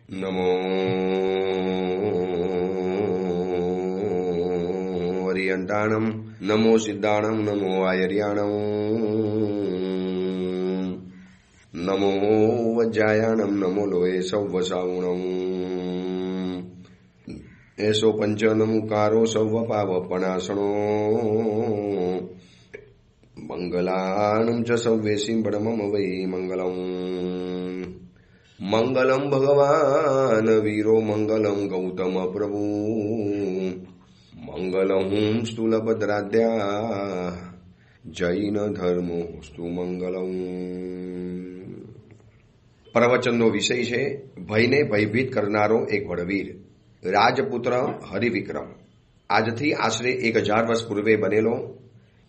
નમો હરિયંતાણમ, નમો સિદ્ધાણમ, નમો આયર્યાણમ, નમો વજ્જાયાણમ, નમો લોહે સૌવસાવુણમ, એસો પંચનમુકારો સૌવ પાવપણાસણો, મંગલાનમ ચ સૌવેશી પરમમ વૈ મંગલમ. મંગલમ ભગવાન વીરો, મંગલમ ગૌતમ પ્રભુ, મંગલમ સ્થૂલભદ્રાદ્યા, જૈન ધર્મો સ્તુ મંગલમ. પ્રવચનનો વિષય છે ભયને ભયભીત કરનારો એક વડવીર, રાજપુત્ર હરિવિક્રમ. આજથી આશરે 1000 વર્ષ પૂર્વે બનેલો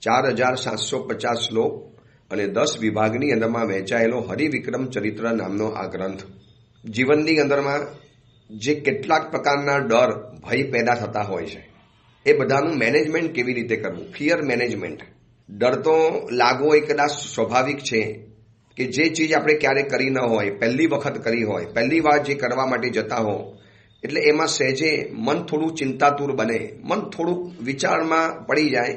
4750 શ્લોક અને 10 વિભાગની અંદરમાં વહેંચાયેલો હરિવિક્રમ ચરિત્ર નામનો આ ગ્રંથ જીવનની અંદરમાં જે કેટલાક પ્રકારના ડર, ભય પેદા થતા હોય છે એ બધાનું મેનેજમેન્ટ કેવી રીતે કરવું, ફિયર મેનેજમેન્ટ. ડર તો લાગવો એ કદાચ સ્વાભાવિક છે કે જે ચીજ આપણે ક્યારેય કરી ન હોય, પહેલી વખત કરી હોય, પહેલી વાર જે કરવા માટે જતા હો, એટલે એમાં સહેજે મન થોડું ચિંતાતુર બને, મન થોડુંક વિચારમાં પડી જાય,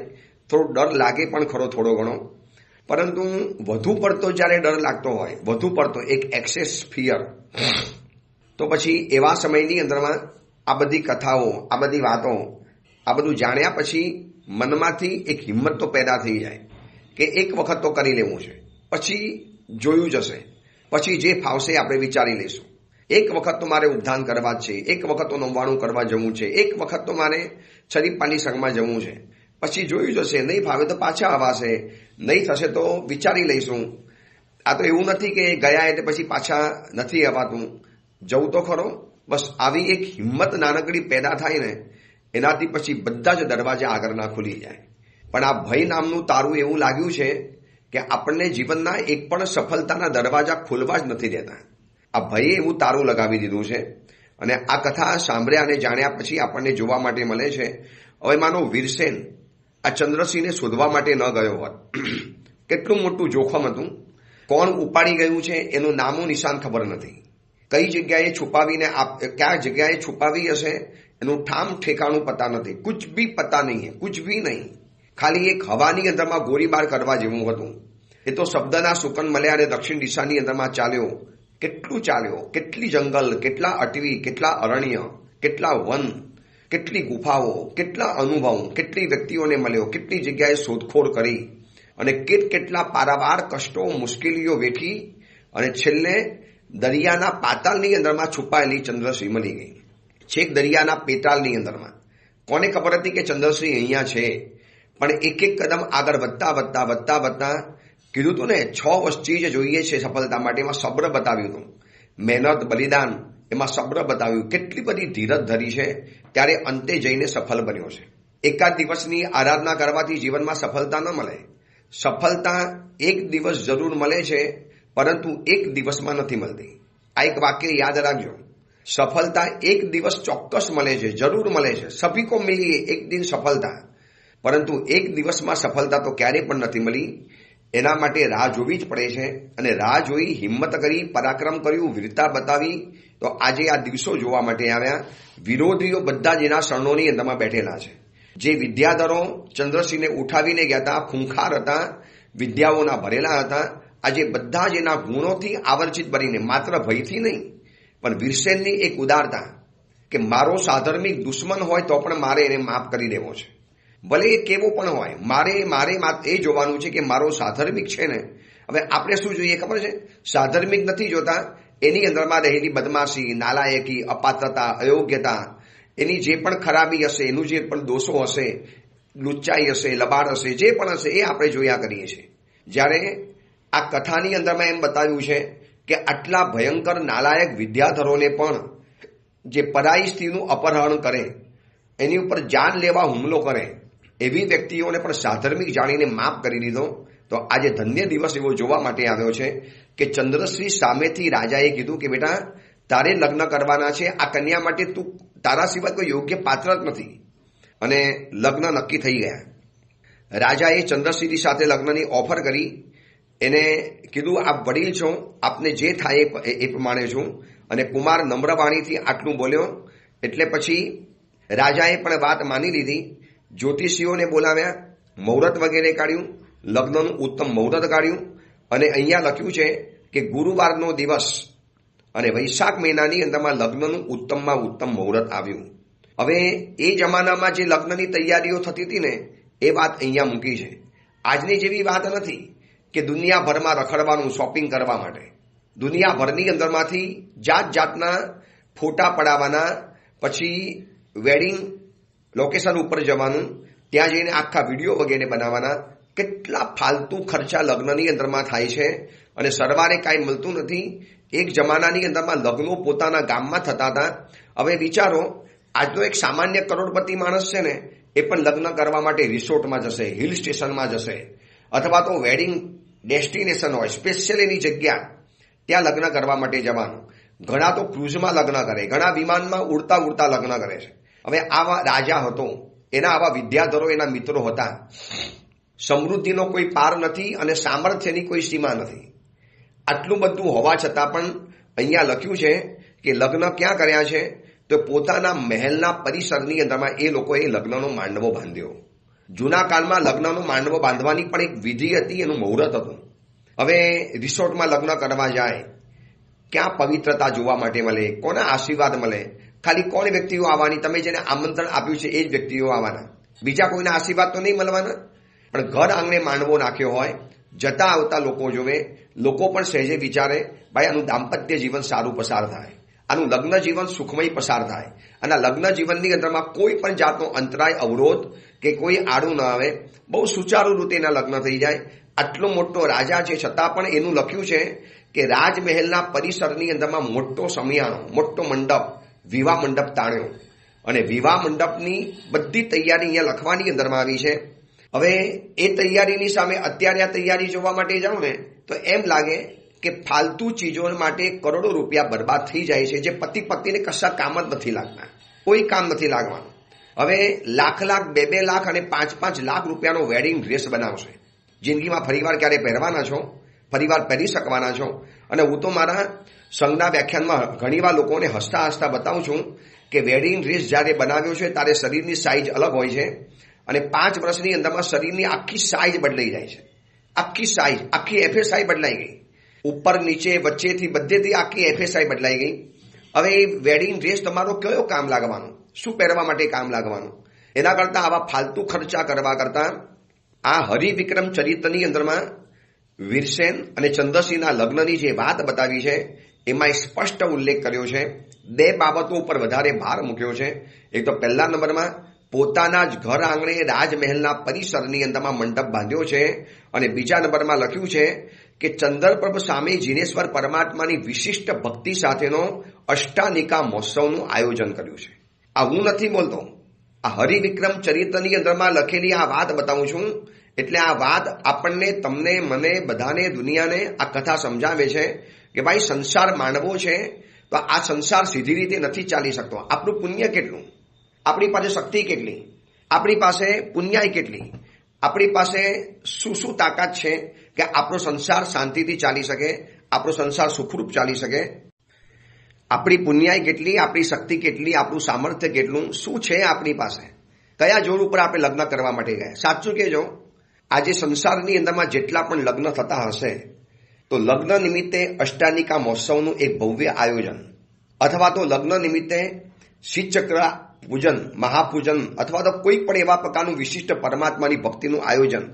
થોડો ડર લાગે પણ ખરો થોડો ઘણો. પરંતુ વધુ પડતો જ્યારે ડર લાગતો હોય, વધુ પડતો એક એક્સેસ ફિયર, તો પછી એવા સમયની અંદરમાં આ બધી કથાઓ, આ બધી વાતો, આ બધું જાણ્યા પછી મનમાંથી એક હિંમત તો પેદા થઈ જાય કે એક વખત તો કરી લેવું છે, પછી જોયું જશે, પછી જે ફાવશે આપણે વિચારી લઈશું. એક વખત તો મારે ઉદ્ધાન કરવા જ છે, એક વખત તો નમવાણું કરવા જવું છે, એક વખત તો મારે છરીપાલી સંઘમાં જવું છે, પછી જોયું જશે, નહીં ફાવે તો પાછા આવાશે, નહીં થશે તો વિચારી લઈશું. આ તો એવું નથી કે ગયા એટલે પછી પાછા નથી આવાતું, જવું તો ખરો. બસ આવી એક હિંમત નાનકડી પેદા થાય ને, એનાથી પછી બધા જ દરવાજા આગળના ખુલી જાય. પણ આ ભય નામનું તારું એવું લાગ્યું છે કે આપણને જીવનના એક પણ સફળતાના દરવાજા ખોલવા જ નથી દેતા. આ ભયે એવું તારું લગાવી દીધું છે. અને આ કથા સાંભળ્યા અને જાણ્યા પછી આપણને જોવા માટે મળે છે. હવે માનો વીરસેન આ ચંદ્રસિંહને શોધવા માટે ન ગયો હોત, કેટલું મોટું જોખમ હતું. કોણ ઉપાડી ગયું છે એનું નામો નિશાન ખબર નથી, કઈ જગ્યાએ છુપાવીને કયા જગ્યાએ છુપાવી હશે એનું ઠામ ઠેકાણું પતા નથી, કુછ ભી પતા નહીં, કુછ ભી નહીં. ખાલી એક હવાની અંદરમાં ગોળીબાર કરવા જેવું હતું. એ તો શબ્દના સુકન મળ્યા અને દક્ષિણ દિશાની અંદરમાં ચાલ્યો. કેટલું ચાલ્યો, કેટલી જંગલ, કેટલા અટવી, કેટલા અરણ્ય, કેટલા વન, કેટલી ગુફાઓ, કેટલા અનુભવ, કેટલી વ્યક્તિઓને મળ્યો, કેટલી જગ્યાએ શોધખોળ કરી અને કેટલા પારાવાર કષ્ટો, મુશ્કેલીઓ વેઠી અને છેલ્લે દરિયાના પાતાળની અંદરમાં છુપાયેલી ચંદ્રશ્રી મળી ગઈ. છેક દરિયાના પેટાળની અંદરમાં. કોને ખબર હતી કે ચંદ્રશ્રી અહીંયા છે? પણ એક એક કદમ આગળ વધતા વધતા વધતા વધતા કીધું હતું ને, 6 ચીજ જોઈએ છે સફળતા માટે. એમાં સબ્ર બતાવ્યું હતું, મહેનત, બલિદાન, એમાં સબ્ર બતાવ્યું. કેટલી બધી ધીરજ ધરી છે, ત્યારે અંતે જઈને સફળ બન્યો છે. એકાદ દિવસની આરાધના કરવાથી જીવનમાં સફળતા ન મળે. સફળતા એક દિવસ જરૂર મળે છે, પરંતુ એક દિવસમાં નથી મળતી. આ એક વાક્ય યાદ રાખજો. સફળતા એક દિવસ ચોક્કસ મળે છે, જરૂર મળે છે. સભી કો મિલી એક દિન સફળતા, પરંતુ એક દિવસમાં સફળતા તો ક્યારેય પણ નથી મળી. એના માટે રાહ જોવી જ પડે છે. અને રાહ જોઈ, હિંમત કરી, પરાક્રમ કર્યું, વીરતા બતાવી, તો આજે આ દિવસો જોવા માટે આવ્યા. વિરોધીઓ બધા જ એના શરણોની અંદરમાં બેઠેલા છે. જે વિદ્યાધરો ચંદ્રસિંહને ઉઠાવીને ગયા હતા, ખૂંખાર હતા, વિદ્યાઓના ભરેલા હતા, આજે બધા જ એના ગુણોથી આવર્જિત બનીને, માત્ર ભયથી નહીં, પણ વીરસેનની એક ઉદારતા કે મારો સાધર્મિક દુશ્મન હોય તો પણ મારે એને માફ કરી દેવો છે. ભલે એ કેવો પણ હોય, મારે એ જોવાનું છે કે મારો સાધર્મિક છે ને. હવે આપણે શું જોઈએ ખબર છે? સાધર્મિક નથી જોતા, એની અંદરમાં રહેલી બદમાશી, નાલાયકી, અપાત્રતા, અયોગ્યતા, એની જે પણ ખરાબી હશે, એનું જે પણ દોષો હશે, લુચ્ચાઈ હશે, લબાડ હશે, જે પણ હશે એ આપણે જોયા કરીએ છીએ. જ્યારે આ કથાની અંદરમાં એમ બતાવ્યું છે કે આટલા ભયંકર નાલાયક વિદ્યાધરોને પણ જે પરાઈ સ્ત્રીનું અપહરણ કરે, એની ઉપર જાન લેવા હુમલો કરે, એવી વ્યક્તિઓને પણ સાધર્મિક જાણીને માફ કરી દીધો. તો આજે ધન્ય દિવસ એવો જોવા માટે આવ્યો છે કે ચંદ્રશ્રી સામેથી રાજાએ કીધું કે બેટા, તારે લગ્ન કરવાના છે, આ કન્યા માટે તું, તારા સિવાય કોઈ યોગ્ય પાત્ર જ નથી. અને લગ્ન નક્કી થઈ ગયા. રાજાએ ચંદ્રશ્રી સાથે લગ્નની ઓફર કરી. એને કીધું, આપ વડીલ છો, આપને જે થાય એ પ્રમાણે છું, અને કુમાર નમ્ર વાણીથી આટલું બોલ્યો એટલે પછી રાજાએ પણ વાત માની લીધી. જ્યોતિષીઓને બોલાવ્યા, મુહૂર્ત વગેરે કાઢ્યું, લગ્નનું ઉત્તમ મુહૂર્ત કાઢ્યું અને અહીંયા લખ્યું છે કે ગુરુવારનો દિવસ અને વૈશાખ મહિનાની અંદરમાં લગ્નનું ઉત્તમમાં ઉત્તમ મુહૂર્ત આવ્યું. હવે એ જમાનામાં જે લગ્નની તૈયારીઓ થતી હતી ને એ વાત અહીંયા મૂકી છે. આજની જેવી વાત નથી કે દુનિયાભરમાં રખડવાનું શોપિંગ કરવા માટે. દુનિયાભરની અંદરમાંથી જાત જાતના ફોટા પડાવવાના, પછી વેડિંગ લોકેશન ઉપર જવાનું, ત્યાં જઈને આખા વિડીયો વગેરે બનાવવાના. કેટલા ફાલતુ ખર્ચા લગ્નની અંદરમાં થાય છે અને સરવારે કાંઈ મળતું નથી. એક જમાનાની અંદરમાં લગ્નો પોતાના ગામમાં થતા હતા. હવે વિચારો, આજનો એક સામાન્ય કરોડપતિ માણસ છે ને એ પણ લગ્ન કરવા માટે રિસોર્ટમાં જશે, હિલ સ્ટેશનમાં જશે, અથવા તો વેડિંગ ડેસ્ટિનેશન હોય સ્પેશિયલ એની જગ્યા, ત્યાં લગ્ન કરવા માટે જવાનું. ઘણા તો ક્રુઝમાં લગ્ન કરે, ઘણા વિમાનમાં ઉડતા ઉડતા લગ્ન કરે છે. હવે આવા રાજા હતો, એના આવા વિદ્યાધરો એના મિત્રો હતા. સમૃદ્ધિનો કોઈ પાર નથી અને સામર્થ્યની કોઈ સીમા નથી. આટલું બધું હોવા છતાં પણ અહીંયા લખ્યું છે કે લગ્ન ક્યાં કર્યા છે તો પોતાના મહેલના પરિસરની અંદરમાં એ લોકોએ લગ્નનો માંડવો બાંધ્યો. જૂના કાળમાં લગ્નનો માંડવો બાંધવાની પણ એક વિધિ હતી, એનું મુહૂર્ત હતું. હવે રિસોર્ટમાં લગ્ન કરવા જાય, ક્યાં પવિત્રતા જોવા માટે મળે, કોના આશીર્વાદ મળે? ખાલી કોણ વ્યક્તિઓ આવવાની? તમે જેને આમંત્રણ આપ્યું છે એ જ વ્યક્તિઓ આવવાના, બીજા કોઈના આશીર્વાદ તો નહીં મળવાના. પણ ઘર આંગણે માંડવો નાખ્યો હોય, જતા આવતા લોકો જોવે, લોકો પણ સહેજે વિચારે ભાઈ આનું દાંપત્ય જીવન સારું પસાર થાય, આનું લગ્ન જીવન સુખમય પસાર થાય, અને લગ્ન જીવનની અંદરમાં કોઈ પણ જાતનો અંતરાય, અવરોધ કે કોઈ આડું ન આવે, બહુ સુચારુ રીતે એના લગ્ન થઈ જાય. આટલો મોટો રાજા છે છતાં પણ એનું લખ્યું છે કે રાજમહેલના પરિસરની અંદરમાં મોટો સમિયાણો, મોટો મંડપ, વિવાહ મંડપ તાણ્યો અને વિવાહ મંડપની બધી તૈયારી અહીંયા લખવાની અંદરમાં આવી છે. હવે એ તૈયારીની સામે અત્યારે આ તૈયારી જોવા માટે જાઓ ને તો એમ લાગે કે ફાલતુ ચીજો માટે કરોડો રૂપિયા બરબાદ થઈ જાય છે, જે પતિ પત્નીને કશા કામ જ નથી લાગતા, કોઈ કામ નથી લાગવાનું. હવે લાખ લાખ, 2-2 લાખ અને 5-5 લાખ રૂપિયાનો વેડિંગ ડ્રેસ બનાવશે. જિંદગીમાં ફરીવાર ક્યારે પહેરવાના છો, ફરીવાર પહેરી શકવાના છો. અને હું તો મારા સંઘના વ્યાખ્યાનમાં ઘણીવાર લોકોને હસતા હસતા બતાવું છું કે વેડિંગ ડ્રેસ જ્યારે બનાવ્યો છે ત્યારે શરીરની સાઇઝ અલગ હોય છે અને 5 વર્ષની અંદરમાં શરીરની આખી સાઇઝ બદલાઈ જાય છે. આખી સાઇઝ, આખી એફએસઆઈ બદલાઈ ગઈ, ઉપર નીચે વચ્ચેથી બધેથી આખી એફએસઆઈ બદલાઈ ગઈ. હવે એ વેડિંગ ડ્રેસ તમારો કયો કામ લાગવાનું, શું પહેરવા માટે કામ લાગવાનું? એના કરતાં આવા ફાલતુ ખર્ચા કરવા કરતાં આ હરિવિક્રમ ચરિત્રની અંદરમાં વીરસેન અને ચંદ્રસિંહના લગ્નની જે વાત બતાવી છે એમાં સ્પષ્ટ ઉલ્લેખ કર્યો છે. 2 બાબતો ઉપર વધારે ભાર મૂક્યો છે. એક તો પહેલા નંબરમાં પોતાના જ ઘર આંગણે રાજમહેલના પરિસરની અંદરમાં મંડપ બાંધ્યો છે અને બીજા નંબરમાં લખ્યું છે કે ચંદ્રપ્રભ સામે જીનેશ્વર પરમાત્માની વિશિષ્ટ ભક્તિ સાથેનો અષ્ટાનિકા મહોત્સવનું આયોજન કર્યું છે. આ હું નથી બોલતો, આ હરિવિક્રમ ચરિત્રની અંદરમાં લખેલી આ વાત બતાવું છું. એટલે આ વાત આપણને, તમને, મને, બધાને, દુનિયાને આ કથા સમજાવે છે કે ભાઈ સંસાર માંડવો છે તો આ સંસાર સીધી રીતે નથી ચાલી શકતો. આપણું પુણ્ય કેટલું, આપણી પાસે શક્તિ કેટલી, આપણી પાસે પુણ્યાય કેટલી, આપણી પાસે શું શું તાકાત છે કે આપણો સંસાર શાંતિથી ચાલી શકે, આપણો સંસાર સુખરૂપ ચાલી શકે. આપણી પુણ્યાય કેટલી, આપણી શક્તિ કેટલી, આપણું સામર્થ્ય કેટલું, શું છે આપણી પાસે, કયા જોર ઉપર આપણે લગ્ન કરવા માટે ગયા. સાચું કહેજો, આજે સંસારની અંદરમાં જેટલા પણ લગ્ન થતા હશે તો લગ્ન નિમિત્તે અષ્ટાનિકા મહોત્સવનું એક ભવ્ય આયોજન, અથવા તો લગ્ન નિમિત્તે શ્રીચક્ર પૂજન, મહાપૂજન, અથવા તો કોઈ પણ એવા પ્રકારનું વિશિષ્ટ પરમાત્માની ભક્તિનું આયોજન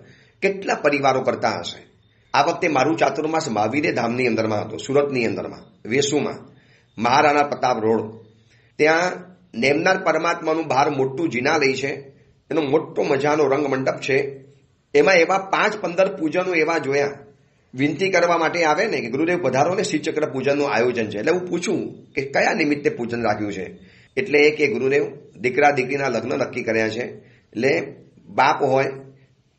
કેટલા પરિવારો કરતા હશે. આ વખતે મારું ચાતુર્માસ મહાવીરે ધામની અંદરમાં હતું, સુરતની અંદરમાં, વેસુમાં, મહારાણા પ્રતાપ રોડ. ત્યાં નેમનાર પરમાત્માનું બહાર મોટું જિનાલય છે, એનો મોટો મજાનો રંગ મંડપ છે. એમાં એવા 5-15 પૂજનો એવા જોયા, વિનંતી કરવા માટે આવે ને કે ગુરુદેવ પધારો ને, શ્રીચક્ર પૂજનનું આયોજન છે. એટલે હું પૂછું કે કયા નિમિત્તે પૂજન રાખ્યું છે? એટલે કે ગુરુદેવ દીકરા દીકરીના લગ્ન નક્કી કર્યા છે. એટલે બાપ હોય,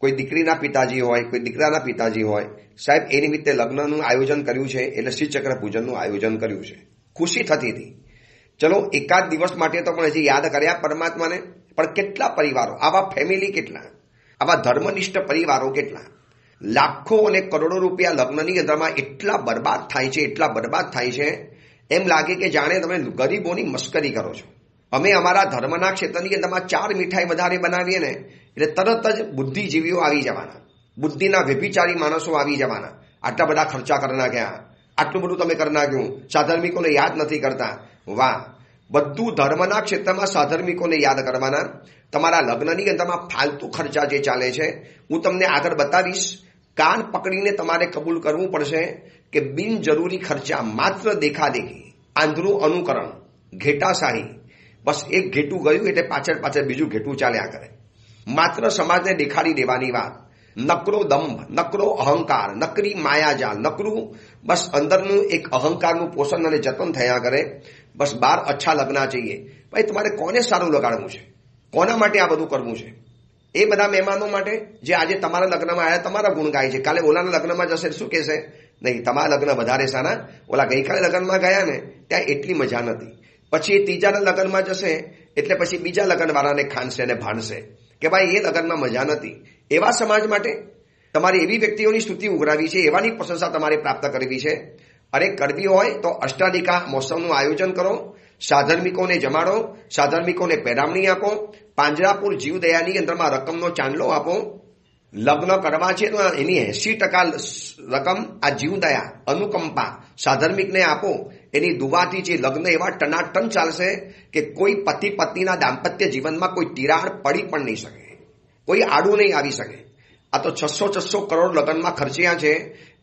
કોઈ દીકરીના પિતાજી હોય, કોઈ દીકરાના પિતાજી હોય, સાહેબ એ નિમિત્તે લગ્નનું આયોજન કર્યું છે, એટલે શ્રીચક્ર પૂજનનું આયોજન કર્યું છે. ખુશી થતી હતી. ચલો એકાદ દિવસ માટે તો પણ હજી યાદ કર્યા પરમાત્માને. પણ કેટલા પરિવારો, આવા ફેમિલી કેટલા, આવા ધર્મનિષ્ઠ પરિવારો કેટલા, લાખો અને કરોડો રૂપિયા લગ્નની અંદરમાં એટલા બરબાદ થાય છે, એટલા બરબાદ થાય છે. એમ લાગે કે જાણે તમે ગરીબોની મશ્કરી કરો છો. અમે અમારા ધર્મના ક્ષેત્રની અંદરમાં 4 મીઠાઈ વધારે બનાવીએ ને એટલે તરત જ બુદ્ધિજીવીઓ આવી જવાના, બુદ્ધિના વ્યભિચારી માણસો આવી જવાના. આટલા બધા ખર્ચા કરી નાખ્યા, આટલું બધું તમે કરી નાખ્યું, સાધર્મિકોને યાદ નથી કરતા. વાહ, બધું ધર્મના ક્ષેત્રમાં સાધર્મિકોને યાદ કરવાના. તમારા લગ્નની અંદરમાં ફાલતુ ખર્ચા જે ચાલે છે હું તમને આગળ બતાવીશ. કાન પકડીને તમારે કબૂલ કરવું પડશે કે બિનજરૂરી ખર્ચા, માત્ર દેખાદેખી, આંધળું અનુકરણ, ઘેટાશાહી, બસ એક ઘેટું ગયું એટલે પાછળ પાછળ બીજું ઘેટું ચાલ્યા કરે. માત્ર સમાજને દેખાડી દેવાની વાત, નકરો દંભ, નકરો અહંકાર, નકરી માયાજાલ, નકરું બસ અંદરનું એક અહંકારનું પોષણ અને જતન થયા કરે. બસ 12 અચ્છા લગ્ન चाहिए. ભાઈ તમારે કોને સારું લગાડવું છે? કોના માટે આ બધું કરવું છે? એ બધા મહેમાનો માટે જે આજે તમારા લગ્નમાં આવ્યા, તમારા ગુણ ગાય છે, કાલે ઓલાના લગ્નમાં જશે શું કહેશે? નહીં, તમારા લગ્ન વધારે સારા, ઓલા ગઈકાલે લગ્નમાં ગયા ને ત્યાં એટલી મજા નથી. પછી એ ત્રીજાના લગ્નમાં જશે એટલે પછી બીજા લગ્નવાળાને ખાનશે અને ભાણશે કે ભાઈ એ લગ્નમાં મજા નથી. એવા સમાજ માટે તમારે એવી વ્યક્તિઓની સ્તુતિ ઉઘરાવી છે, એવાની પ્રશંસા તમારે પ્રાપ્ત કરવી છે. અરે કરવી હોય તો અષ્ટાદિકા મહોત્સવનું આયોજન કરો, સાધર્મિકોને જમાડો, સાધર્મિકોને પેરામણી આપો, પાંજરાપુર જીવદયાની અંદરમાં રકમનો ચાંદલો આપો. લગ્ન કરવા છે તો એની 80% રકમ આ જીવદયા અનુકંપા સાધર્મિકને આપો. એની દુવાથી જે લગ્ન એવા ટનાટન ચાલશે કે કોઈ પતિ પત્નીના દાંપત્ય જીવનમાં કોઈ તિરાડ પડી પણ નહીં શકે, કોઈ આડું નહીં આવી શકે. આ તો 600 કરોડ લગ્નમાં ખર્ચ્યા છે,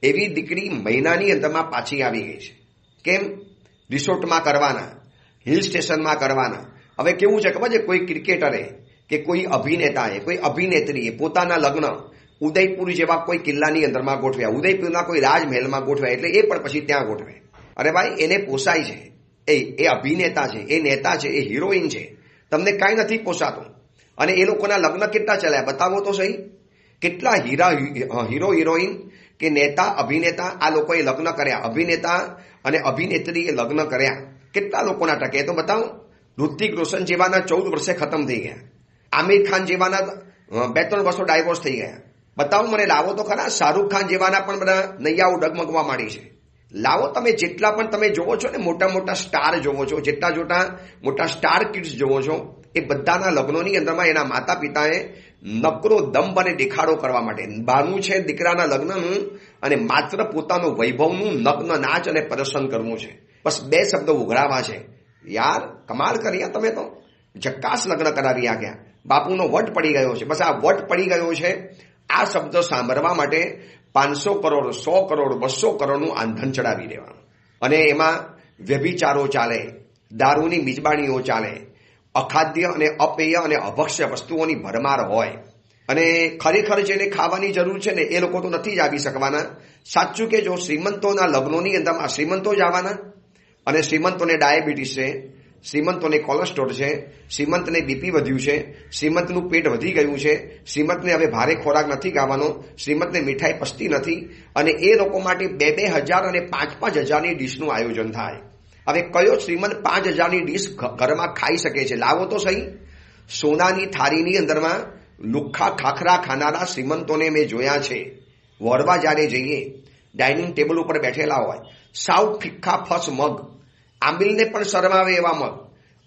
એવી દીકરી મહિનાની અંદરમાં પાછી આવી ગઈ છે. કેમ? રિસોર્ટમાં કરવાના, હિલ સ્ટેશનમાં કરવાના. હવે કેવું છે ખબર છે, કોઈ ક્રિકેટરે કે કોઈ અભિનેતાએ, કોઈ અભિનેત્રીએ પોતાના લગ્ન ઉદયપુર જેવા કોઈ કિલ્લાની અંદરમાં ગોઠવ્યા, ઉદયપુરના કોઈ રાજમહેલમાં ગોઠવ્યા, એટલે એ પણ પછી ત્યાં ગોઠવે. અરે ભાઈ, એને પોસાય છે, એ અભિનેતા છે, એ નેતા છે, એ હિરોઈન છે, તમને કાંઈ નથી પોસાતું. અને એ લોકોના લગ્ન કેટલા ચાલ્યા બતાવો તો સહી. કેટલા હીરો હિરોઈન કે નેતા અભિનેતા આ લોકોએ લગ્ન કર્યા, અભિનેતા અને અભિનેત્રીએ લગ્ન કર્યા, કેટલા લોકોના ટકે તો બતાવો. ઋતિક રોશન જેવાના 14 વર્ષે ખતમ થઈ ગયા, આમિર ખાન જેવાના 2-3 વર્ષો ડાયવોર્સ થઈ ગયા. બતાવો મને, લાવો તો ખરા. શાહરૂખ ખાન જેવાના પણ બધા નૈયાઓ ડગમગવા માંડી છે. લાવો તમે, જેટલા પણ તમે જોવો છો ને મોટા મોટા સ્ટાર જોવો છો, જેટલા મોટા સ્ટાર કિડ્સ જોવો છો, એ બધાના લગ્નોની અંદરમાં એના માતા પિતાએ નકરો દંભ અને દેખાડો કરવા માટે બારનું છે દીકરાના લગ્નનું, અને માત્ર પોતાનું વૈભવનું નગ્ન નાચ અને પ્રદર્શન કરવું છે. બસ 2 શબ્દો ઉઘરાવા છે. યાર કમાલ કર્યા તમે તો, જક્કાસ લગ્ન કરાવી આગ્યા. બાપુનો વટ પડી ગયો છે. બસ આ વટ પડી ગયો છે. આ શબ્દ સાંભળવા માટે 500 કરોડ, 100 કરોડ, 200 કરોડનું આંધણ ચડાવી દેવાનું. અને એમાં વ્યભિચારો ચાલે, દારૂની મિજબાણીઓ ચાલે, અખાદ્ય અને અપેય અને અભક્ષ્ય વસ્તુઓની ભરમાર હોય. અને ખરેખર જેને ખાવાની જરૂર છે ને એ લોકો તો નથી જ આવી શકવાના. સાચું કે જો શ્રીમંતોના લગ્નોની અંદરમાં શ્રીમંતો જ આવવાના, અને શ્રીમંતોને ડાયાબિટીસ છે, શ્રીમંતોને કોલેસ્ટ્રોલ છે, શ્રીમંતને બીપી વધ્યું છે, શ્રીમંતનું પેટ વધી ગયું છે, શ્રીમંતને હવે ભારે ખોરાક નથી ખાવાનો, શ્રીમંતને મીઠાઈ પચતી નથી, અને એ લોકો માટે 2-2 હજાર અને 5-5 હજારની ડીશનું આયોજન થાય. હવે કયો શ્રીમંત 5 હજારની ડીશ ઘરમાં ખાઈ શકે છે? લાવો તો સહી. સોનાની થાળીની અંદરમાં લુખ્ખા ખાખરા ખાનારા શ્રીમંતોને મેં જોયા છે. વળવા જ્યારે જઈએ, ડાઇનિંગ ટેબલ ઉપર બેઠેલા હોય, સાવ ફિક્કા ફસ મગ, આંબીલને પણ શરમાવે એવા મગ,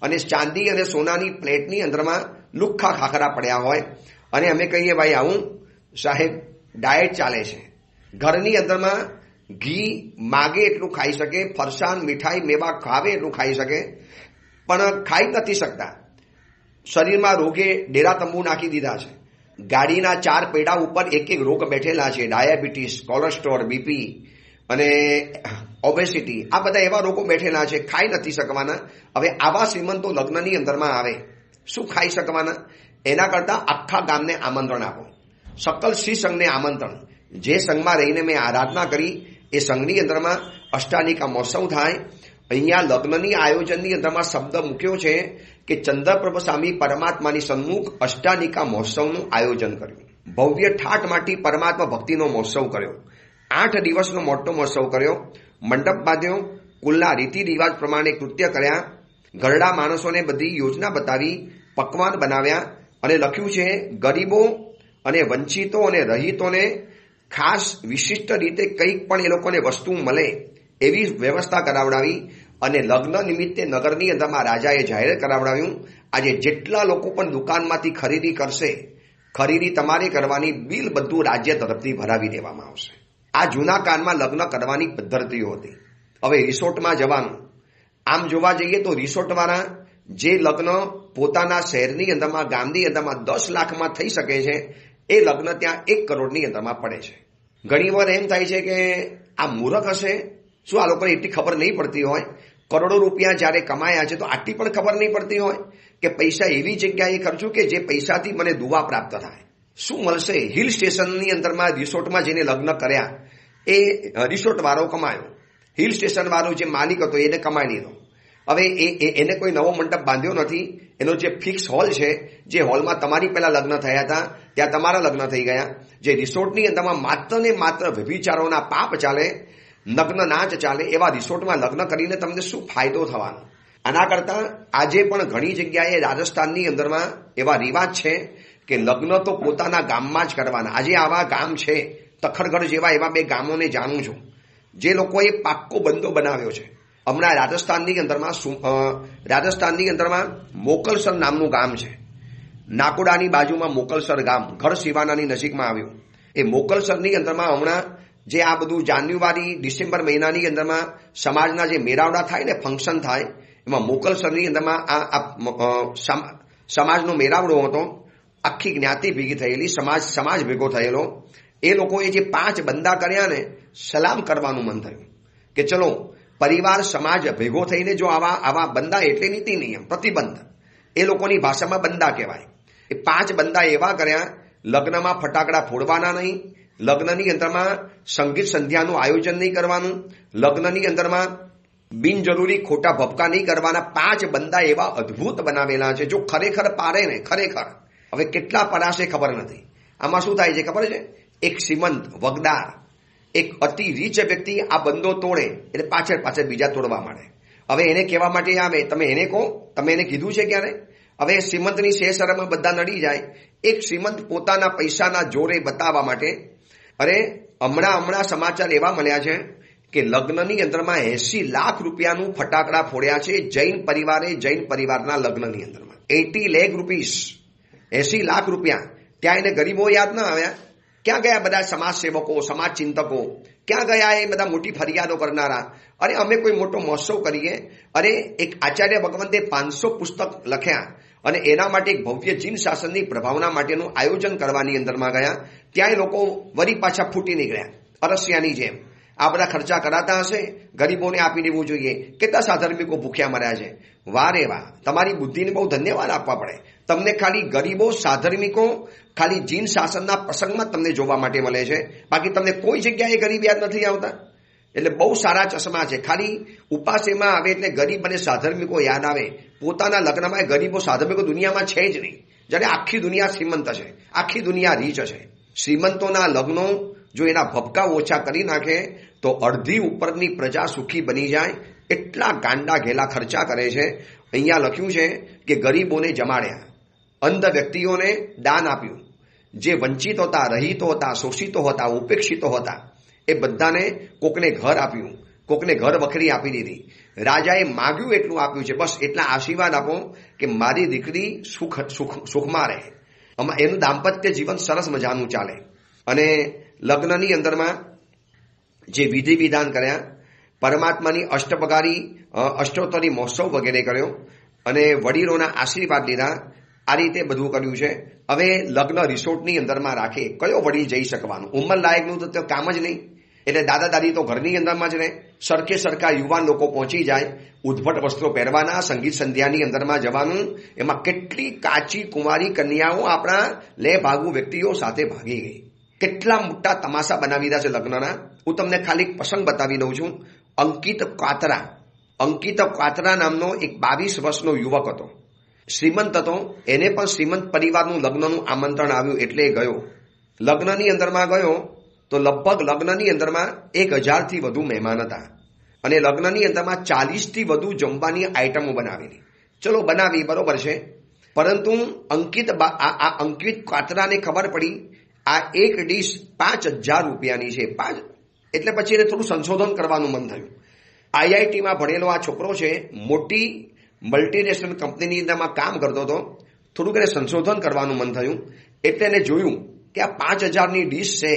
અને ચાંદી અને સોનાની પ્લેટની અંદરમાં લુખ્ખા ખાખરા પડ્યા હોય. અને અમે કહીએ ભાઈ આવું સાહેબ ડાયટ ચાલે છે. ઘરની અંદરમાં ઘી માગે એટલું ખાઈ શકે, ફરસાણ મીઠાઈ મેવા ખાવે એટલું ખાઈ શકે, પણ ખાઈ નથી શકતા. શરીરમાં રોગે ડેરા તંબુ નાખી દીધા છે. ગાડીના 4 પૈડા ઉપર એક રોગ બેઠેલા છે, ડાયાબિટીસ, કોલેસ્ટ્રોલ, બીપી અને ઓબેસિટી. આ બધા એવા રોગો બેઠેલા છે, ખાઈ નથી શકવાના. હવે આવા શ્રીમંતો લગ્નની અંદરમાં આવે, શું ખાઈ શકવાના? એના કરતાં આખા ગામને આમંત્રણ આપો, સકલ શ્રી સંઘને આમંત્રણ. જે સંઘમાં રહીને મેં આરાધના કરી એ સંઘની અંદરમાં અષ્ટાનિકા મહોત્સવ થાય. અહીંયા લગ્નની આયોજનની અંદરમાં શબ્દ મૂક્યો છે કે ચંદ્રપ્રભ સ્વામી પરમાત્માની સન્મુખ અષ્ટાનિકા મહોત્સવનું આયોજન કર્યું. ભવ્ય ઠાઠમાટી પરમાત્મા ભક્તિનો મહોત્સવ કર્યો. 8 દિવસનો મોટો મહોત્સવ કર્યો. મંડપ બાંધ્યો, કુલના રીતિ રિવાજ પ્રમાણે કૃત્ય કર્યા, ઘરડા માણસોને બધી યોજના બતાવી, પકવાન બનાવ્યા, અને લખ્યું છે ગરીબો અને વંચિતો અને રહિતોને ખાસ વિશિષ્ટ રીતે કંઈક પણ એ લોકોને વસ્તુ મળે એવી વ્યવસ્થા કરાવડાવી. અને લગ્ન નિમિત્તે નગરની અંદરમાં રાજાએ જાહેર કરાવડાવ્યું, આજે જેટલા લોકો પણ દુકાનમાંથી ખરીદી કરશે, ખરીદી તમારે કરવાની, બિલ બધું રાજ્ય તરફથી ભરાવી દેવામાં આવશે. આ જૂના કાળમાં લગ્ન કરવાની પદ્ધતિઓ હતી. હવે રિસોર્ટમાં જવાનું, આમ જોવા જઈએ તો રિસોર્ટવાળા જે લગ્ન પોતાના શહેરની અંદરમાં, ગામની અંદરમાં 10 લાખમાં થઈ શકે છે, એ લગ્ન ત્યાં 1 કરોડની અંદરમાં પડે છે. ઘણી વાર એમ થાય છે કે આ મૂર્ખ હશે, શું આ લોકોને એટલી ખબર નહીં પડતી હોય? કરોડો રૂપિયા જ્યારે કમાયા છે તો આટલી પણ ખબર નહીં પડતી હોય કે પૈસા એવી જગ્યાએ ખર્ચું કે જે પૈસાથી મને દુવા પ્રાપ્ત થાય. શું મળશે? હિલ સ્ટેશનની અંદરમાં રિસોર્ટમાં જેને લગ્ન કર્યા એ રિસોર્ટ વાળો કમાયો, હિલ સ્ટેશન વાળો જે માલિક હતો એને કમાઈ લીધો. હવે એને કોઈ નવો મંડપ બાંધ્યો નથી, એનો જે ફિક્સ હોલ છે, જે હોલમાં તમારી પહેલા લગ્ન થયા હતા ત્યાં તમારા લગ્ન થઈ ગયા. જે રિસોર્ટની અંદરમાં માત્ર ને માત્ર વ્યભિચારોના પાપ ચાલે, નગ્ન નાચ ચાલે, એવા રિસોર્ટમાં લગ્ન કરીને તમને શું ફાયદો થવાનો? આના કરતાં આજે પણ ઘણી જગ્યાએ રાજસ્થાનની અંદરમાં એવા રિવાજ છે કે લગ્ન તો પોતાના ગામમાં જ કરવાના. આજે આવા ગામ છે, તખરગઢ જેવા એવા 2 ગામોને જાણું છું જે લોકોએ પાક્કો બંધો બનાવ્યો છે. હમણાં રાજસ્થાનની અંદરમાં મોકલસર નામનું ગામ છે. નાકોડાની બાજુમાં મોકલસર ગામ, ઘર સિવાનાની નજીકમાં આવ્યું. એ મોકલસરની અંદરમાં હમણાં જે આ બધું જાન્યુઆરી ડિસેમ્બર મહિનાની અંદરમાં સમાજના જે મેળાવડા થાય ને, ફંક્શન થાય, એમાં મોકલસરની અંદરમાં સમાજનો મેળાવડો હતો. આખી જ્ઞાતિ ભેગી થયેલી, સમાજ ભેગો થયેલો. એ લોકોએ જે 5 બંદા કર્યા ને, સલામ કરવાનું મન થયું કે ચલો પરિવાર સમાજ ભેગો થઈને જો આવા બંદા એટલે નીતિ નિયમ પ્રતિબંધ, એ લોકોની ભાષામાં બંદા કહેવાય. એ 5 બંદા એવા કર્યા, લગ્નમાં ફટાકડા ફોડવાના નહીં, લગ્નની અંદરમાં સંગીત સંધ્યાનું આયોજન નહીં કરવાનું, લગ્નની અંદરમાં બિનજરૂરી ખોટા ભપકા નહીં કરવાના. 5 બંદા એવા અદ્ભુત બનાવેલા છે, જો ખરેખર પારે ને ખરેખર. હવે કેટલા પરાશે ખબર નથી. આમાં શું થાય છે ખબર છે? એક શ્રીમંત વગદાર, એક અતિ રીચ વ્યક્તિ આ બંદો તોડે એટલે પાછળ બીજા તોડવા માંડે. હવે એને કહેવા માટે આવે, તમે એને કહો, તમે એને કીધું છે ક્યારે? હવે શ્રીમંતની શેષરમાં બધા નડી જાય. એક શ્રીમંત પોતાના પૈસાના જોરે બતાવવા માટે, અરે હમણાં સમાચાર એવા મળ્યા છે કે લગ્નની અંદરમાં 80 લાખ રૂપિયાનું ફટાકડા ફોડ્યા છે જૈન પરિવારના લગ્નની અંદરમાં. 80 લાખ રૂપીસ, 80 લાખ રૂપિયા. ત્યાં એને ગરીબો યાદ ના આવ્યા? ક્યાં ગયા બધા સમાજ સેવકો, સમાજ ચિંતકો? ક્યાં ગયા એ બધા મોટી ફરિયાદો કરનારા? અરે અમે કોઈ મોટો મહોત્સવ કરીએ, અરે એક આચાર્ય ભગવંતે 500 પુસ્તક લખ્યા અને એના માટે એક ભવ્ય જીન શાસનની પ્રભાવના માટેનું આયોજન કરવાની અંદરમાં ગયા. ત્યાં લોકો વળી પાછા ફૂટી નીકળ્યા અરસિયાની જેમ. આ બધા ખર્ચા કરાતા હશે, ગરીબોને આપી દેવું જોઈએ. કેટલા સાધર્મિકો ભૂખ્યા મર્યા છે. વાહ રે વાહ, તમારી બુદ્ધિને બહુ ધન્યવાદ આપવા પડે. તમને ખાલી ગરીબો, સાધર્મિકો ખાલી જીન શાસનના પ્રસંગમાં તમને જોવા માટે મળે છે, બાકી તમને કોઈ જગ્યાએ ગરીબ યાદ નથી આવતા. એટલે બહુ સારા ચશ્મા છે. ખાલી ઉપાસેમાં આવે એટલે ગરીબ અને સાધર્મિકો યાદ આવે. પોતાના લગ્નમાં ગરીબો સાધર્મિકો દુનિયામાં છે જ નહીં. જ્યારે આખી દુનિયા શ્રીમંત છે, આખી દુનિયા રીચ છે. શ્રીમંતોના લગ્નો જો એના ભપકા ઓછા કરી નાખે તો અડધી ઉપરની પ્રજા સુખી બની જાય. એટલા ગાંડા ઘેલા ખર્ચા કરે છે. અહીંયા લખ્યું છે કે ગરીબોને જમાડ્યા, અંધ વ્યક્તિઓને દાન આપ્યું, જે વંચિત હતા, રહિતો હતા, શોષિતો હતા, ઉપેક્ષિતો હતા, એ બધાને કોકને ઘર આપ્યું, કોકને ઘર વખરી આપી દીધી. રાજાએ માગ્યું એટલું આપ્યું છે, બસ એટલા આશીર્વાદ આપો કે મારી દીકરી સુખમાં રહે, એનું દાંપત્ય જીવન સરસ મજાનું ચાલે. અને લગ્નની અંદરમાં જે વિધિ વિધાન કર્યા, પરમાત્માની અષ્ટોત્તરી મહોત્સવ વગેરે કર્યો અને વડીલોના આશીર્વાદ લીધા. આ રીતે બધું કર્યું છે. હવે લગ્ન રિસોર્ટની અંદરમાં રાખે, કયો વડીલ જઈ શકવાનું? ઉંમર લાયકનું તો કામ જ નહીં. એટલે દાદા દાદી તો ઘરની અંદરમાં જ રહે. સરખે સરખા યુવાન લોકો પહોંચી જાય, ઉદ્ભટ વસ્ત્રો પહેરવાના, સંગીત સંધ્યાની અંદરમાં જવાનું. એમાં કેટલી કાચી કુંવારી કન્યાઓ આપણા લે ભાગુ વ્યક્તિઓ સાથે ભાગી ગઈ. કેટલા મોટા તમાશા બનાવી રહ્યા છે લગ્નના. હું તમને ખાલી પ્રસંગ બતાવી દઉં છું. અંકિત કાતરા નામનો એક 22 વર્ષનો યુવક હતો, શ્રીમંત હતો. એને પણ શ્રીમંત પરિવારનું લગ્નનું આમંત્રણ આવ્યું એટલે ગયો. લગ્નની અંદરમાં ગયો તો લગભગ લગ્નની અંદરમાં 1000થી વધુ મહેમાન હતા અને લગ્નની અંદરમાં 40થી વધુ જમવાની આઈટમો બનાવેલી. ચલો બનાવી, બરોબર છે, પરંતુ અંકિત કાતરાને ખબર પડી આ એક ડીશ 5000 રૂપિયાની છે. એટલે પછી એને થોડું સંશોધન કરવાનું મન થયું. આઈઆઈટીમાં ભણેલો આ છોકરો છે, મોટી મલ્ટીનેશનલ કંપનીની અંદરમાં કામ કરતો હતો. થોડુંક એને સંશોધન કરવાનું મન થયું એટલે એને જોયું કે આ 5,000ની ડીશ છે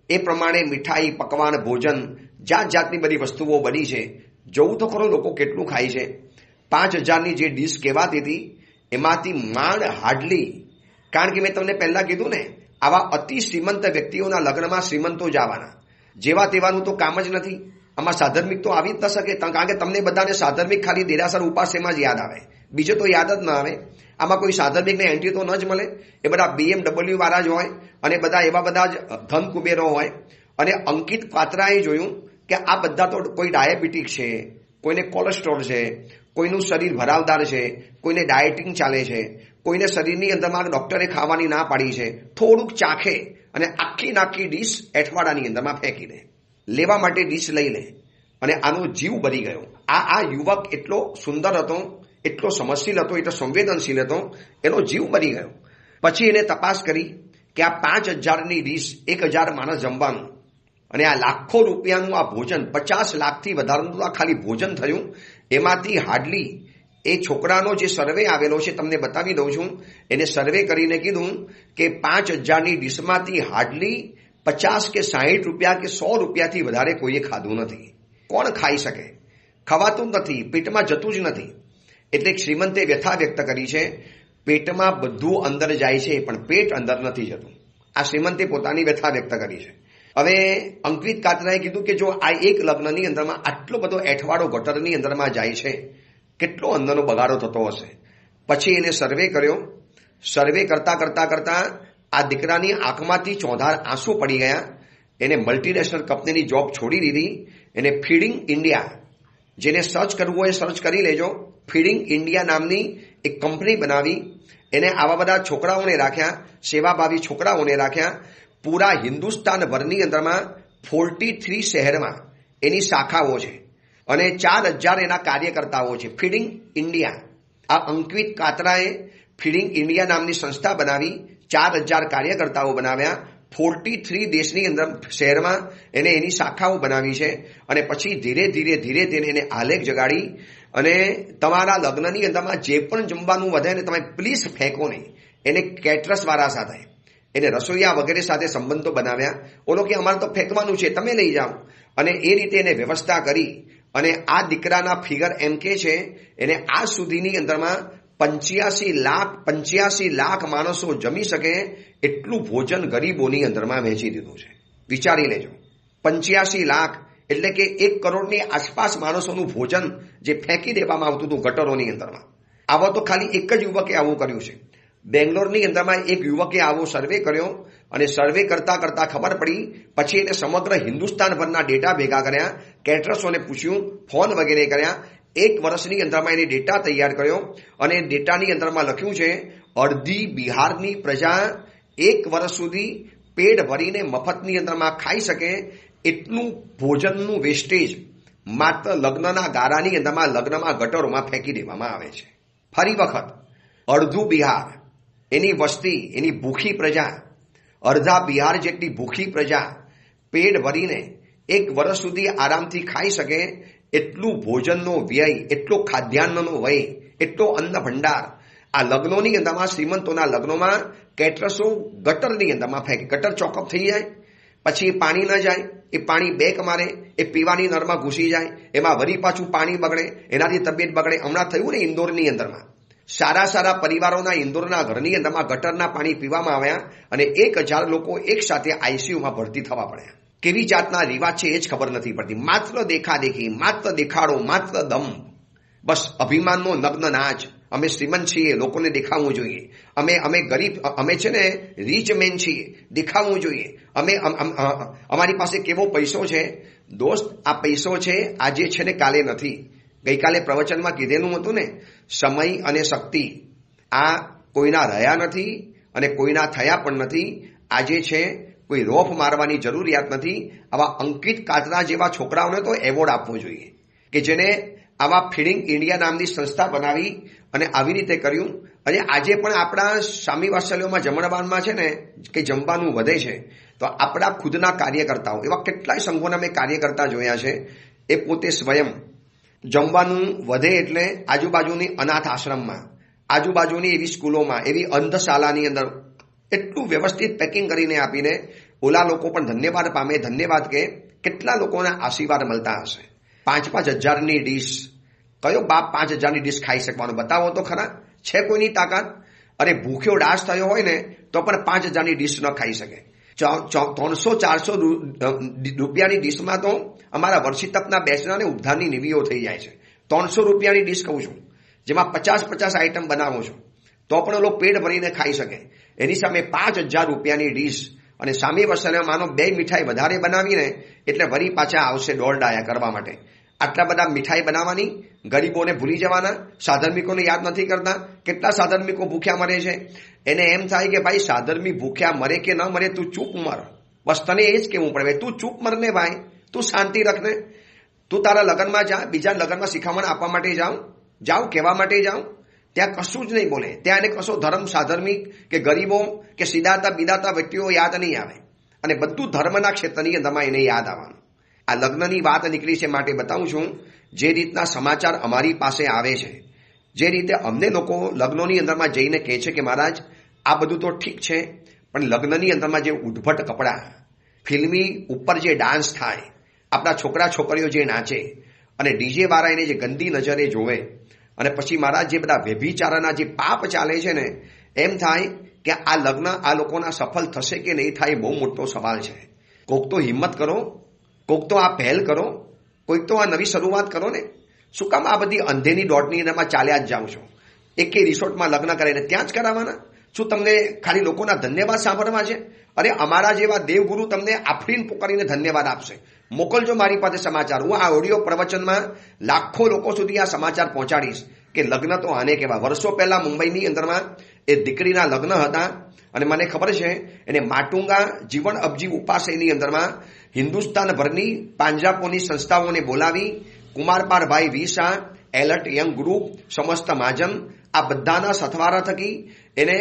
એ પ્રમાણે મીઠાઈ, પકવાન, ભોજન, જાત જાતની બધી વસ્તુઓ બની છે. જોવું તો ખરો લોકો કેટલું ખાય છે. 5,000ની જે ડીશ કહેવાતી હતી એમાંથી માંડ હાર્ડલી, કારણ કે મેં તમને પહેલા કીધું ને, આવા અતિ શ્રીમંત વ્યક્તિઓના લગ્નમાં શ્રીમંતો જ આવવાના, જેવા તેવાનું તો કામ જ નથી. આમાં સાધર્મિક તો આવી જ ન શકે, કારણ કે તમને બધાને સાધર્મિક ખાલી દેરાસર ઉપાસેમાં જ યાદ આવે, બીજો તો યાદ જ ન આવે. આમાં કોઈ સાધર્મિકને એન્ટ્રી તો ન જ મળે. એ બધા BMW વાળા જ હોય અને બધા એવા બધા જ ધન કુબેરો હોય. અને અંકિત પાત્રાએ જોયું કે આ બધા તો કોઈ ડાયાબિટીક છે, કોઈને કોલેસ્ટ્રોલ છે, કોઈનું શરીર ભરાવદાર છે, કોઈને ડાયટિંગ ચાલે છે, કોઈને શરીરની અંદરમાં ડોક્ટરે ખાવાની ના પાડી છે, થોડુંક ચાખે અને આખી નાખી ડીશ અઠવાડિયાની અંદરમાં ફેંકી દે, લેવા માટે ડીશ લઈ લે, અને આનો જીવ બળી ગયો. આ યુવક એટલો સુંદર હતો, એટલો સમજશીલ હતો, એટલો સંવેદનશીલ હતો, એનો જીવ બળી ગયો. પછી એને તપાસ કરી કે આ 5,000ની ડીશ, 1,000 માણસ જમવાનું, અને આ લાખો રૂપિયાનું આ ભોજન, 50 લાખથી વધારાનું આ ખાલી ભોજન થયું. એમાંથી હાર્ડલી એ છોકરાનો જે સર્વે આવેલો છે તમને બતાવી દઉં છું. એને સર્વે કરીને કીધું કે 5,000ની ડીશમાંથી હાર્ડલી 50 કે 60 રૂપિયા કે 100 રૂપિયાથી વધારે કોઈએ ખાધું નથી. કોણ ખાઈ શકે? ખવાતું નથી, પેટમાં જતું જ નથી. એટલે શ્રીમંતે વ્યથા વ્યક્ત કરી છે, પેટમાં બધું અંદર જાય છે પણ પેટ અંદર નથી જતું. આ શ્રીમંતે પોતાની વ્યથા વ્યક્ત કરી છે. હવે અંકિત કાતરાએ કીધું કે જો આ એક લગ્નની અંદરમાં આટલો બધો એઠવાડો ગટરની અંદરમાં જાય છે, કેટલો અંદરનો બગાડો થતો હશે. પછી એને સર્વે કર્યો. સર્વે કરતા કરતા કરતા આ દીકરાની આંખમાંથી ચોધાર આંસુ પડી ગયા. એને મલ્ટીનેશનલ કંપનીની જોબ છોડી દીધી. એને ફીડિંગ ઇન્ડિયા, જેને સર્ચ કરવું હોય સર્ચ કરી લેજો, ફીડિંગ ઇન્ડિયા નામની એક કંપની બનાવી. એને આવા બધા છોકરાઓને રાખ્યા, સેવાભાવી છોકરાઓને રાખ્યા. પૂરા હિન્દુસ્તાન ભરની અંદરમાં 43 શહેરમાં એની શાખાઓ છે અને 4,000 એના કાર્યકર્તાઓ છે. ફીડિંગ ઇન્ડિયા, આ અંકિત કાતરાએ ફીડિંગ ઇન્ડિયા નામની સંસ્થા બનાવી, 4,000 કાર્યકર્તાઓ બનાવ્યા. 43 દેશની અંદર શહેરમાં એને એની શાખાઓ બનાવી છે. અને પછી ધીરે ધીરે ધીરે ધીરે એને આલેખ જગાડી. અને તમારા લગ્નની અંદરમાં જે પણ જમવાનું વધે ને તમે પ્લીઝ ફેંકો નહીં. એને કેટરસવાળા સાથે, એને રસોઈયા વગેરે સાથે સંબંધો બનાવ્યા. ઓલો કે અમારે તો ફેંકવાનું છે, તમે લઈ જાઓ. અને એ રીતે એને વ્યવસ્થા કરી. અને આ દીકરાના ફિગર એમ કે છે એને આજ સુધીની અંદરમાં 85 લાખ માણસો જમી શકે એટલું ભોજન ગરીબોની અંદરમાં વહેંચી દીધું છે. વિચારી લેજો, 85 લાખ એટલે કે 1 કરોડની આસપાસ માણસોનું ભોજન જે ફેંકી દેવામાં આવતું હતું ગટરોની અંદરમાં. આવો તો ખાલી એક જ યુવકે આવું કર્યું છે. બેંગ્લોરની અંદરમાં એક યુવકે આવો સર્વે કર્યો અને સર્વે કરતા કરતા ખબર પડી. પછી એને સમગ્ર હિન્દુસ્તાનભરના ડેટા ભેગા કર્યા, કેટરર્સોને પૂછ્યું, ફોન વગેરે કર્યા. 1 વર્ષની અંદરમાં એને ડેટા તૈયાર કર્યો અને ડેટાની અંદરમાં લખ્યું છે અડધી બિહારની પ્રજા 1 વર્ષ સુધી પેટ ભરીને મફતની અંદરમાં ખાઈ શકે એટલું ભોજનનું વેસ્ટેજ માત્ર લગ્નના ગાળાની અંદરમાં, લગ્નમાં ગટરોમાં ફેંકી દેવામાં આવે છે. ફરી વખત અડધું બિહાર, એની વસ્તી, એની ભૂખી પ્રજા, અડધા બિહાર જેટલી ભૂખી પ્રજા પેટ ભરીને 1 વર્ષ સુધી આરામથી ખાઈ શકે એટલું ભોજનનો વ્યય, એટલો ખાદ્યાન્નનો વ્યય, એટલો અન્ન ભંડાર આ લગ્નોની અંદરમાં, શ્રીમંતોના લગ્નોમાં કેટરર્સો ગટરની અંદરમાં ફેંકે. ગટર ચોકઅપ થઈ જાય, પછી એ પાણી ન જાય, એ પાણી બેક મારે, એ પીવાની નળમાં ઘૂસી જાય, એમાં વળી પાછું પાણી બગડે, એનાથી તબિયત બગડે. હમણાં થયું ને ઇન્દોરની અંદરમાં, સારા પરિવારોના ઇન્દોરના ઘરની અંદરમાં ગટરના પાણી પીવામાં આવ્યા અને 1,000 લોકો એક સાથે આઈસીયુમાં ભરતી થવા પડ્યા. કેવી જાતના રિવાજ છે એ જ ખબર નથી પડતી. માત્ર દેખાદેખી, માત્ર દેખાડો, માત્ર દમ, બસ અભિમાનનો નગ્ન નાચ. અમે શ્રીમંત છીએ, લોકોને દેખાવું જોઈએ. અમે ગરીબ, અમે છે ને રીચ મેન છીએ, દેખાવું જોઈએ. અમારી પાસે કેવો પૈસો છે. દોસ્ત, આ પૈસો છે આજે છે ને કાલે નથી. ગઈકાલે પ્રવચનમાં કીધેલું હતું ને, સમય અને શક્તિ આ કોઈના રહ્યા નથી અને કોઈના થયા પણ નથી. આજે છે, કોઈ રોફ મારવાની જરૂરિયાત નથી. આવા અંકિત કાતરા જેવા છોકરાઓને તો એવોર્ડ આપવો જોઈએ કે જેને આવા ફીડિંગ ઇન્ડિયા નામની સંસ્થા બનાવી અને આવી રીતે કર્યું. અને આજે પણ આપણા સ્વામી વાત્સલ્યોમાં જમણવારમાં છે ને કે જમવાનું વધે છે, તો આપણા ખુદના કાર્યકર્તાઓ, એવા કેટલાય સંઘોના મેં કાર્યકર્તા જોયા છે એ પોતે સ્વયં જમવાનું વધે એટલે આજુબાજુની અનાથ આશ્રમમાં, આજુબાજુની એવી સ્કૂલોમાં, એવી અંધશાળાની અંદર એટલું વ્યવસ્થિત પેકિંગ કરીને આપીને ઓલા લોકો પણ ધન્યવાદ પામે. ધન્યવાદ કે કેટલા લોકોના આશીર્વાદ મળતા હશે. 5-5 હજારની ડીશ, કયો બાપ 5 હજારની ડીશ ખાઈ શકવાનો? બતાવો તો ખરા, છે કોઈની તાકાત? અરે ભૂખ્યો ડાસ થયો હોય ને તો પણ 5 હજારની ડીશ ન ખાઈ શકે. 300-400 રૂપિયાની ડીશમાં તો અમારા વર્ષી તપના બેસનાને ઉદ્ધારની નિવીઓ થઈ જાય છે. 300 રૂપિયાની ડીશ કહું છું, જેમાં 50-50 આઈટમ બનાવો છો તો પણ ઓલો પેટ ભરીને ખાઈ શકે. એની સામે 5,000 રૂપિયાની ડીશ, અને સામે વસને માનો 2 મીઠાઈ વધારે બનાવીને એટલે વળી પાછા આવશે 1.5 ડાયા કરવા માટે. આટલા બધા મીઠાઈ બનાવવાની, ગરીબોને ભૂલી જવાના, સાધર્મિકોને યાદ નથી કરતા. કેટલા સાધર્મિકો ભૂખ્યા મરે છે. એને એમ થાય કે ભાઈ સાધર્મિક ભૂખ્યા મરે કે ન મરે, તું ચૂપ મર. બસ તને એ જ કેવું પડે, તું ચૂપ મરને ભાઈ, તું શાંતિ રખને. તું તારા લગ્નમાં જા, બીજા લગ્નમાં શિખામણ આપવા માટે જાઉં કહેવા માટે જાઉં, ત્યાં કશું જ નહીં બોલે. ત્યાં એને કશો ધર્મ, સાધર્મિક કે ગરીબો કે સીધાતા બીદાતા વ્યક્તિઓ યાદ નહીં આવે, અને બધું ધર્મના ક્ષેત્રની અંદરમાં એને યાદ આવવાનું. આ લગ્નની વાત નીકળી છે માટે બતાવું છું. જે રીતના સમાચાર અમારી પાસે આવે છે, જે રીતે અમને લોકો લગ્નોની અંદરમાં જઈને કહે છે કે મહારાજ આ બધું તો ઠીક છે, પણ લગ્નની અંદરમાં જે ઉદ્ભટ કપડાં, ફિલ્મી ઉપર જે ડાન્સ થાય, આપણા છોકરા છોકરીઓ જે નાચે, અને ડીજે વાળા એને જે ગંદી નજરે જોવે, અને પછી મહારાજ જે બધા વ્યભિચારના જે પાપ ચાલે છે ને, એમ થાય કે આ લગ્ન આ લોકોના સફળ થશે કે નહીં થાય, બહુ મોટો સવાલ છે. કોક તો હિંમત કરો, કોક તો આ પહેલ કરો, કોઈક તો આ નવી શરૂઆત કરો ને. શું કામ આ બધી અંધેની દોડની અંદરમાં ચાલ્યા જ જાઓ છો? એકે રિસોર્ટમાં લગ્ન કરાવીને ત્યાં જ કરાવવાના? શું તમને ખાલી લોકોના ધન્યવાદ સાંભળવા છે? અરે અમારા જેવા દેવગુરુ તમને આફરીન પોકારીને ધન્યવાદ આપશે. મોકલજો મારી પાસે સમાચાર. હું આ ઓડિયો પ્રવચનમાં લાખો લોકો સુધી આ સમાચાર પહોંચાડીશ કે લગ્ન તો આને કહેવાય. વર્ષો પહેલા મુંબઈની અંદરમાં એ દીકરીના લગ્ન હતા, અને મને ખબર છે એને માટુંગા જીવન અબજી ઉપાસયની અંદરમાં હિન્દુસ્તાનભરની પાંજાપોની સંસ્થાઓને બોલાવી, કુમારપારભાઈ વીસા, એલર્ટ યંગ ગ્રુપ, સમસ્ત મહાજન, આ બધાના સથવારા થકી એને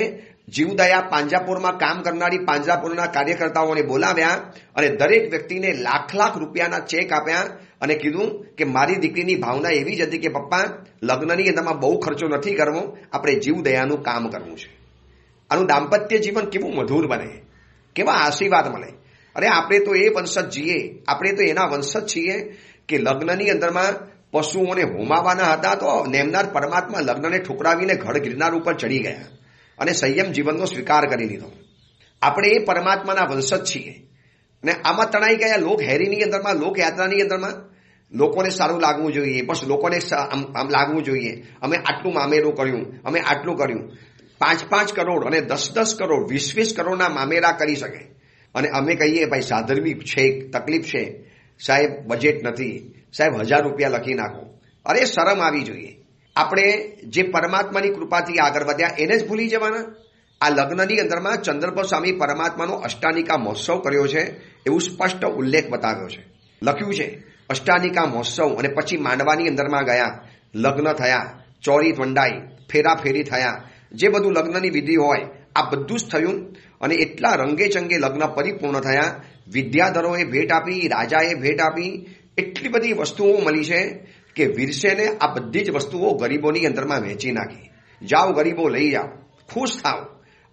જીવદયા પાંજાપોરમાં કામ કરનારી પાંજાપોરના કાર્યકર્તાઓને બોલાવ્યા, અને દરેક વ્યક્તિને લાખ રૂપિયાના ચેક આપ્યા, અને કીધું કે મારી દીકરીની ભાવના એવી જ હતી કે પપ્પા લગ્નની અંદરમાં બહુ ખર્ચો નથી કરવો, આપણે જીવદયાનું કામ કરવું છે. આનું દાંપત્ય જીવન કેવું મધુર બને, કેવા આશીર્વાદ મળે. અરે આપણે તો એ વંશજ છીએ, આપણે તો એના વંશજ છીએ કે લગ્નની અંદરમાં પશુઓને હોમાવાના હતા તો નેમનાર પરમાત્મા લગ્નને ઠુકરાવીને ઘડ ગિરનાર ઉપર ચડી ગયા અને સંયમ જીવનનો સ્વીકાર કરી લીધો. આપણે એ પરમાત્માના વંશજ છીએ. અને આમાં તણાઈ ગયા લોકહેરીની અંદરમાં, લોકયાત્રાની અંદરમાં લોકોને સારું લાગવું જોઈએ, બસ લોકોને આમ લાગવું જોઈએ અમે આટલું મામેરું કર્યું, અમે આટલું કર્યું. 5-5 કરોડ અને 10-10 કરોડ 20-20 કરોડના મામેરા કરી શકે, અને અમે કહીએ ભાઈ સાધર્મિક છે, તકલીફ છે સાહેબ, બજેટ નથી સાહેબ, 1000 રૂપિયા લખી નાખો. અરે શરમ આવી જોઈએ. આપણે જે પરમાત્માની કૃપાથી આગળ વધ્યા એને જ ભૂલી જવાના. આ લગ્નની અંદરમાં ચંદ્રપ્રભુ સ્વામી પરમાત્માનો અષ્ટાનિકા મહોત્સવ કર્યો છે એવું સ્પષ્ટ ઉલ્લેખ બતાવ્યો છે, લખ્યું છે અષ્ટાનિકા મહોત્સવ. અને પછી માંડવાની અંદરમાં ગયા, લગ્ન થયા, ચોરી વંડાઈ, ફેરાફેરી થયા, જે બધું લગ્નની વિધિ હોય આ બધું જ થયું, અને એટલા રંગે ચંગે લગ્ન પરિપૂર્ણ થયા. વિદ્યાધરોએ ભેટ આપી, રાજાએ ભેટ આપી, એટલી બધી વસ્તુઓ મળી છે કે વીરસેને આ બધી જ વસ્તુઓ ગરીબોની અંદરમાં વહેંચી નાખી. જાઓ ગરીબો લઈ જાઓ, ખુશ થાવ,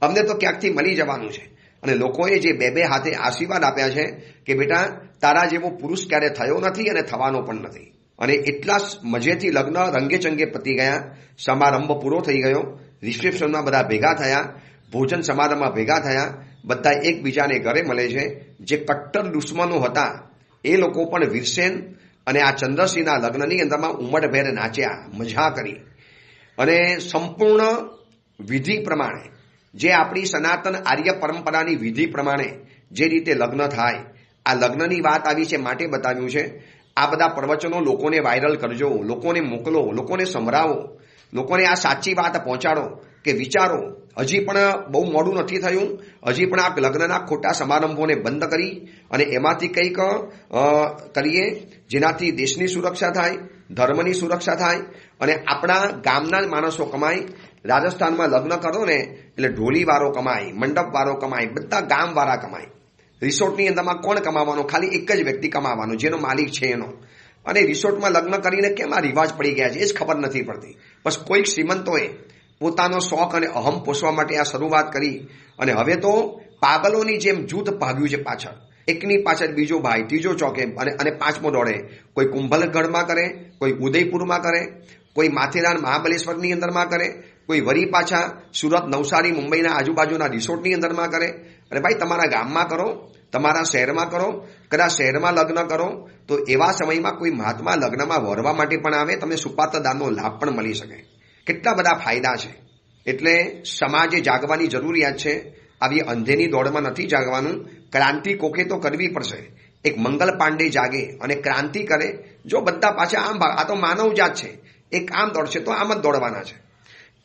અમને તો ક્યાંકથી મળી જવાનું છે. અને લોકોએ જે બે હાથે આશીર્વાદ આપ્યા છે કે બેટા તારા જેવો પુરુષ ક્યારે થયો નથી અને થવાનો પણ નથી. અને એટલા મજેથી લગ્ન રંગે ચંગે પતી ગયા, સમારંભ પૂરો થઈ ગયો, રિસેપ્શનમાં બધા ભેગા થયા, ભોજન સમારંભમાં ભેગા થયા, બધા એકબીજાને ઘરે મળે છે. જે કટ્ટર દુશ્મનો હતા એ લોકો પણ વીરસેન અને આ ચંદ્રસિંહના લગ્નની અંદરમાં ઉમળભેર નાચ્યા, મજા કરી. અને સંપૂર્ણ વિધિ પ્રમાણે, જે આપણી સનાતન આર્ય પરંપરાની વિધિ પ્રમાણે જે રીતે લગ્ન થાય, આ લગ્નની વાત આવી છે માટે બતાવ્યું છે. આ બધા પ્રવચનો લોકોને વાયરલ કરજો, લોકોને મોકલો, લોકોને સંભળાવો, લોકોને આ સાચી વાત પહોંચાડો કે વિચારો. હજી પણ બહુ મોડું નથી થયું, હજી પણ આ લગ્નના ખોટા સમારંભોને બંધ કરી અને એમાંથી કંઈક કરીએ જેનાથી દેશની સુરક્ષા થાય, ધર્મની સુરક્ષા થાય, અને આપણા ગામના માણસો કમાય. રાજસ્થાનમાં લગ્ન કરો ને એટલે ઢોલીવાળો કમાય, મંડપવાળો કમાય, બધા ગામવાળા કમાય. રિસોર્ટની અંદરમાં કોણ કમાવાનું? ખાલી એક જ વ્યક્તિ કમાવાનું, જેનો માલિક છે એનો. અને રિસોર્ટમાં લગ્ન કરીને કેમ આ રિવાજ પડી ગયા છે એ જ ખબર નથી પડતી. બસ કોઈક શ્રીમંતોએ પોતાનો શોખ અને અહમ પોષવા માટે આ શરૂઆત કરી અને હવે તો પાગલોની જેમ જૂથ ભાગ્યું છે પાછળ. એકની પાછળ બીજો ભાઈ, ત્રીજો ચોકે અને પાંચમો દોડે. કોઈ કુંભલગઢમાં કરે, કોઈ ઉદયપુરમાં કરે, કોઈ માથેરાન મહાબલેશ્વરની અંદરમાં કરે, કોઈ વરી પાછા સુરત, નવસારી, મુંબઈના આજુબાજુના રિસોર્ટની અંદરમાં કરે. અને ભાઈ તમારા ગામમાં કરો, તમારા શહેરમાં કરો, કદાચ શહેરમાં લગ્ન કરો તો એવા સમયમાં કોઈ મહાત્મા લગ્નમાં વરવા માટે પણ આવે, તમને સુપાત્રદાનનો લાભ પણ મળી શકે. કેટલા બધા ફાયદા છે. એટલે સમાજે જાગવાની જરૂરિયાત છે. આવી અંધેની દોડમાં નથી જાગવાનું. ક્રાંતિ કોકે તો કરવી પડશે. એક મંગલ પાંડે જાગે અને ક્રાંતિ કરે. જો બધા પાછા આમ આ તો માનવ જાત છે, એક આમ દોડશે તો આમ જ દોડવાના છે.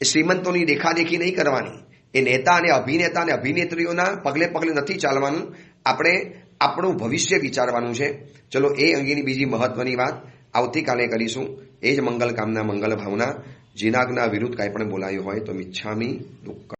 એ શ્રીમંતોની દેખાદેખી નહીં કરવાની. એ નેતા અને અભિનેતા અને અભિનેત્રીઓના પગલે પગલે નથી ચાલવાનું. આપણે આપણું ભવિષ્ય વિચારવાનું છે. ચલો એ અંગેની બીજી મહત્વની વાત આવતીકાલે કરીશું. એ જ મંગલ કામના, મંગલ ભાવના. જીનાગના વિરુદ્ધ કાંઈ પણ બોલાયું હોય તો મિચ્છામી દુક્કડમ.